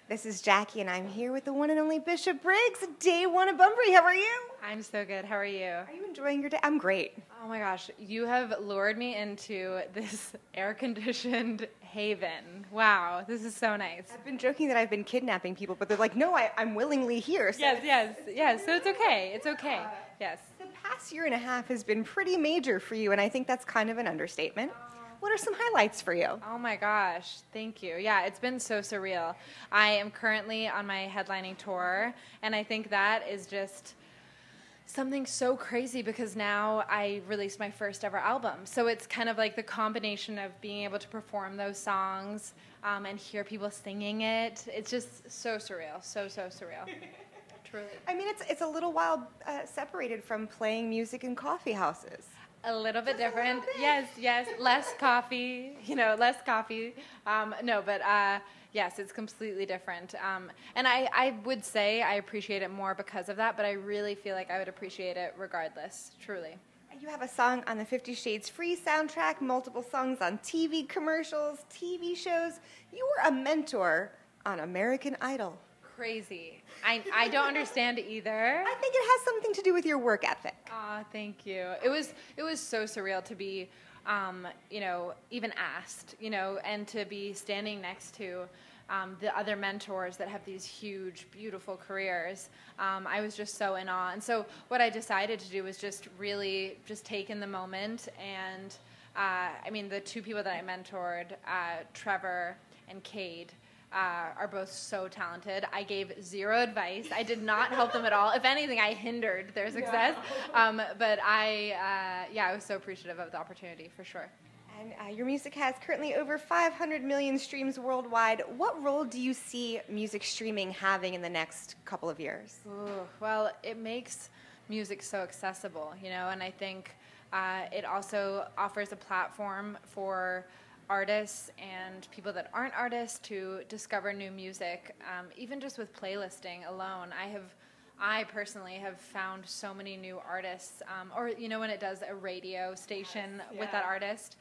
This is Jackie, and I'm here with the one and only Bishop Briggs, day one of Bunbury. How are you? I'm so good. How are you? Are you enjoying your day? I'm great. Oh my gosh, you have lured me into this air-conditioned haven. Wow, this is so nice. I've been joking that I've been kidnapping people, but they're like, no, I'm willingly here. So Yes. So it's okay. It's okay. Yes. The past year and a half has been pretty major for you, and I think that's kind of an understatement. What are some highlights for you? Oh my gosh, thank you. Yeah, it's been so surreal. I am currently on my headlining tour, and I think that is just something so crazy because now I released my first ever album. So it's kind of like the combination of being able to perform those songs and hear people singing it. It's just so surreal, so surreal. Truly. I mean, it's a little while separated from playing music in coffee houses. A little bit different. Yes. Less coffee, less coffee. Yes, it's completely different. And I would say I appreciate it more because of that, but I really feel like I would appreciate it regardless, truly. You have a song on the 50 Shades Free soundtrack, multiple songs on TV commercials, TV shows. You were a mentor on American Idol. Crazy. I don't understand either. I think it has something to do with your work ethic. Aw, thank you. It was so surreal to be, even asked, and to be standing next to the other mentors that have these huge, beautiful careers. I was just so in awe. And so what I decided to do was just really just take in the moment. And, the two people that I mentored, Trevor and Cade, are both so talented. I gave zero advice. I did not help them at all. If anything, I hindered their success. But I was so appreciative of the opportunity, for sure. And your music has currently over 500 million streams worldwide. What role do you see music streaming having in the next couple of years? Ooh, well, it makes music so accessible, and I think it also offers a platform for artists and people that aren't artists to discover new music. Even just with playlisting alone, I personally have found so many new artists, or when it does a radio station with that artist,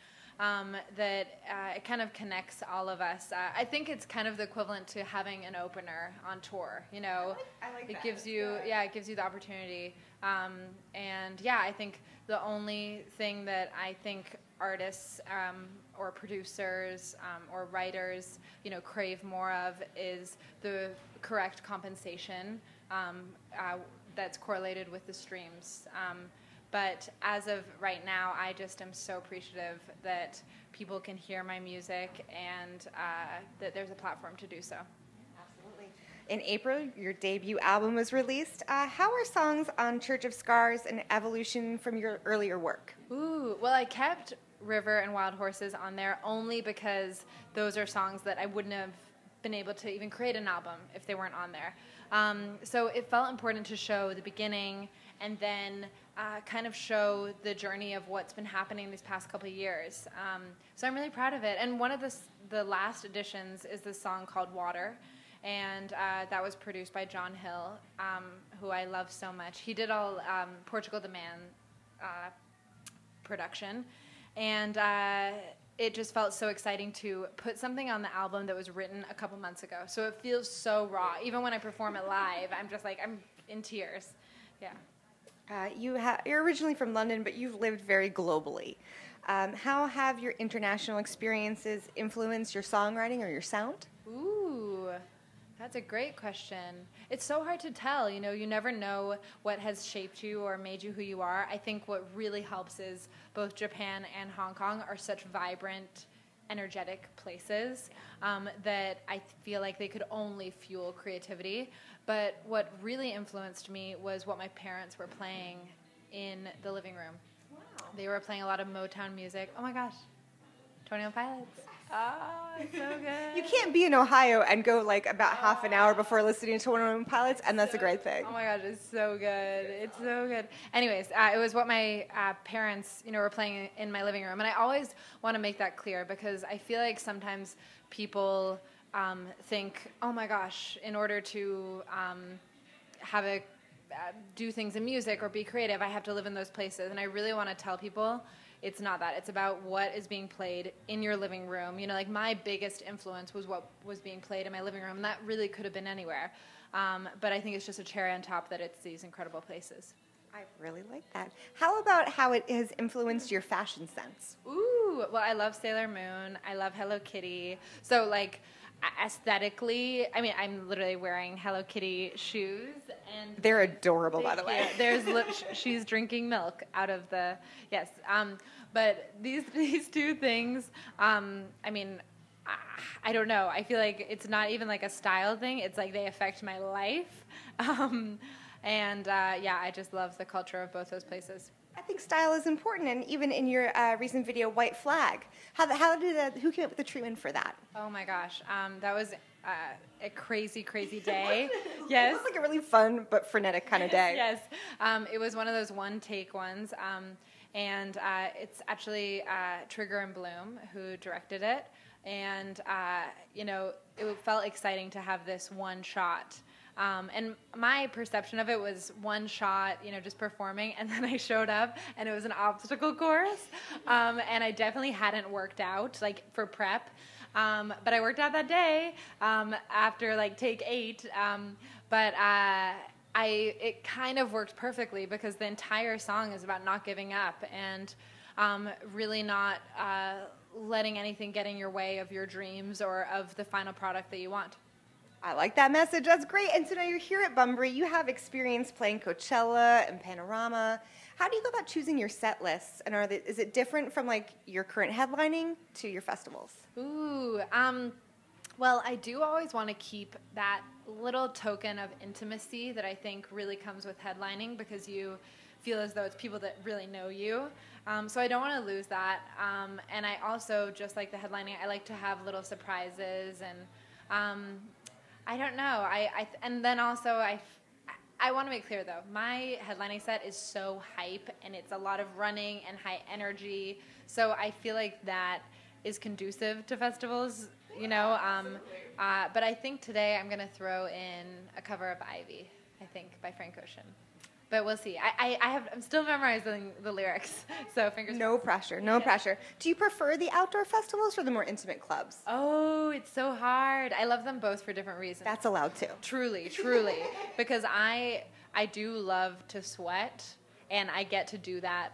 that it kind of connects all of us. I think it's kind of the equivalent to having an opener on tour. I like it that. gives you it gives you the opportunity. I think the only thing that I think artists or producers or writers, crave more of is the correct compensation that's correlated with the streams. But as of right now, I just am so appreciative that people can hear my music and that there's a platform to do so. Absolutely. In April, your debut album was released. How are songs on Church of Scars an evolution from your earlier work? Ooh, well, I kept River and Wild Horses on there only because those are songs that I wouldn't have been able to even create an album if they weren't on there. So it felt important to show the beginning and then kind of show the journey of what's been happening these past couple of years. So I'm really proud of it. And one of the last additions is this song called Water. And that was produced by John Hill, who I love so much. He did all Portugal the Man production. And it just felt so exciting to put something on the album that was written a couple months ago. So it feels so raw. Even when I perform it live, I'm just like, I'm in tears. Yeah. You're originally from London, but you've lived very globally. How have your international experiences influenced your songwriting or your sound? Ooh, that's a great question. It's so hard to tell. You never know what has shaped you or made you who you are. I think what really helps is both Japan and Hong Kong are such vibrant, energetic places that I feel like they could only fuel creativity. But what really influenced me was what my parents were playing in the living room. Wow. They were playing a lot of Motown music. Oh my gosh, 21 Pilots. Oh, it's so good. You can't be in Ohio and go like about half an hour before listening to 21 Pilots, and that's a great thing. Oh my gosh, it's so good. It's so good. Anyways, it was what my parents, were playing in my living room, and I always want to make that clear because I feel like sometimes people think, oh my gosh, in order to do things in music or be creative, I have to live in those places. And I really want to tell people, it's not that. It's about what is being played in your living room. You know, like my biggest influence was what was being played in my living room, and that really could have been anywhere. But I think it's just a cherry on top that it's these incredible places. I really like that. How about how it has influenced your fashion sense? Ooh, well, I love Sailor Moon. I love Hello Kitty. So, like, aesthetically, I mean, I'm literally wearing Hello Kitty shoes, and they're adorable, by the way. She's drinking milk out of the yes. But these two things, I mean, I don't know. I feel like it's not even like a style thing. It's like they affect my life. And I just love the culture of both those places. I think style is important, and even in your recent video, White Flag, who came up with the treatment for that? Oh my gosh, that was a crazy, crazy day. Yes, it was like a really fun but frenetic kind of day. Yes, it was one of those one-take ones, and it's actually Trigger and Bloom who directed it, and it felt exciting to have this one shot. And my perception of it was one shot, just performing, and then I showed up, and it was an obstacle course, and I definitely hadn't worked out, like, for prep, but I worked out that day, after, like, take 8, but it kind of worked perfectly, because the entire song is about not giving up, and really not letting anything get in your way of your dreams or of the final product that you want. I like that message. That's great. And so now you're here at Bunbury. You have experience playing Coachella and Panorama. How do you go about choosing your set lists? And is it different from like your current headlining to your festivals? Ooh, well, I do always want to keep that little token of intimacy that I think really comes with headlining, because you feel as though it's people that really know you. So I don't want to lose that. And I also, just like the headlining, I like to have little surprises, and I don't know. And then also I want to make clear though, my headlining set is so hype, and it's a lot of running and high energy. So I feel like that is conducive to festivals, but I think today I'm going to throw in a cover of Ivy, I think, by Frank Ocean. But we'll see. I'm still memorizing the lyrics, so fingers crossed. No pressure, no pressure. Do you prefer the outdoor festivals or the more intimate clubs? Oh, it's so hard. I love them both for different reasons. That's allowed too. Truly, because I do love to sweat, and I get to do that.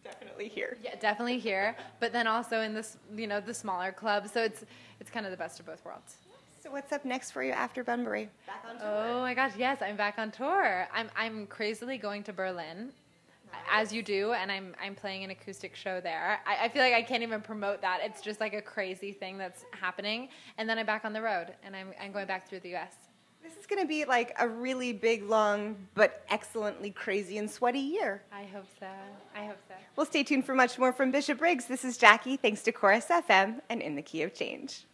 Definitely here. Yeah, definitely here. But then also in this, the smaller clubs. So it's kind of the best of both worlds. So what's up next for you after Bunbury? Back on tour. Oh my gosh, yes, I'm back on tour. I'm crazily going to Berlin, as you do, and I'm playing an acoustic show there. I feel like I can't even promote that. It's just like a crazy thing that's happening. And then I'm back on the road, and I'm going back through the U.S. This is going to be like a really big, long, but excellently crazy and sweaty year. I hope so. Well, stay tuned for much more from Bishop Briggs. This is Jackie, thanks to Chorus FM and In the Key of Change.